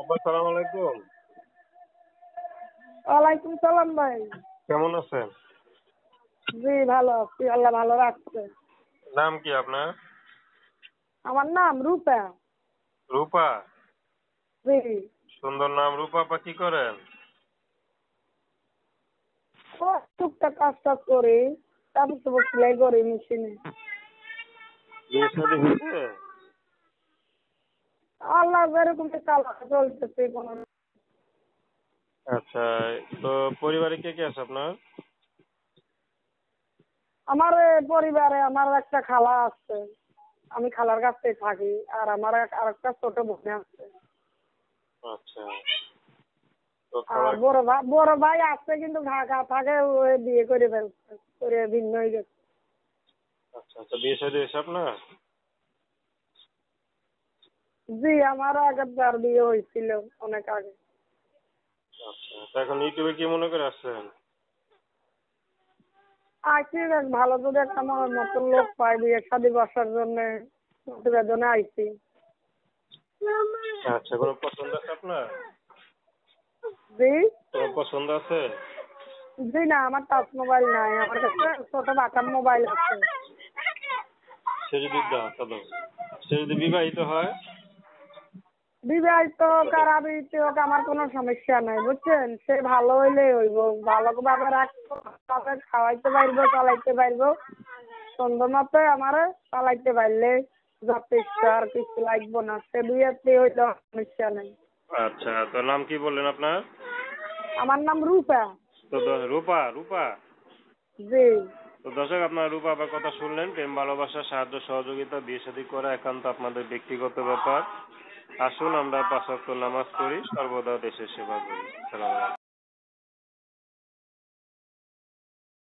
আপা সালাম আলাইকুম। ওয়ালাইকুম সালাম ভাই। কেমন আছেন? জি ভালো আছি, আল্লাহ ভালো রাখছে। নাম কি আপনার? আমার নাম রূপা। রূপা? জি। সুন্দর নাম। রূপা আপা কি করেন? ও টুকটাক কাজ টাজ করি, কাপড় চোপড় সেলাই করি মেশিনে। বিয়ে শাদী হয়েছে? আল্লাহ এরকম চালা চলতেছে কোনো। আচ্ছা, তো পরিবারে কে কে আছে আপনার? আমার পরিবারে আমার একটা খালা আছে, আমি খালার কাছে থাকি, আর আমার আরেকটা ছোট বোন আছে। আচ্ছা, তো আর খালা। বড় ভাই আছে কিন্তু ঢাকা থাকে, ও বিয়ে করে ফেলছে, করে ভিন্ন হয়ে গেছে। আচ্ছা আচ্ছা, বিয়ে শাদী হয়েছে আপনার? জি আমার আগের বিয়ে হয়েছিল অনেক আগে। আচ্ছা, তো এখন ইউটিউবে কি মনে করে আসছেন? আইছি বেশ ভালো, যদি একটা মনের মতন লোক পাই বিয়ে শাদী বসার জন্য প্রতিবেদনে আইছি। আচ্ছা, কোনো পছন্দ আছে আপনার? জি। কোনো পছন্দ আছে? জি না, আমার টাচ মোবাইল নাই, আমার কাছে ছোট বাটাম মোবাইল আছে। সে যদি সে যদি বিবাহিত হয়? বিবাহিত হোক আর অবিবাহিত হোক আমার কোনো সমস্যা নাই, বুঝছেন, সে ভালো হইলেই হইব, ভালোভাবে রাখবো, ভালোভাবে খাওয়াইতে পারবো, চালাইতে পারবো, সুন্দর মতো আমারে চালাইতে পারলে যথেষ্ট, আর কিছু লাগবো না, সে বিয়েতে হইলে সমস্যা নাই। আচ্ছা, তো নাম কি বললেন আপনার? আমার নাম রূপা। তো রূপা রূপা। জি। তো দর্শক, আপনার রূপা আবার কথা শুনলেন। প্রেম ভালোবাসা সাহায্য সহযোগিতা বিয়ে শাদী করা একান্ত আপনাদের ব্যক্তিগত ব্যাপার। আসুন আমরা 5 ওয়াক্ত নামাজ পড়ি, সর্বদা দেশের সেবা করি। সালাম আলাইকুম।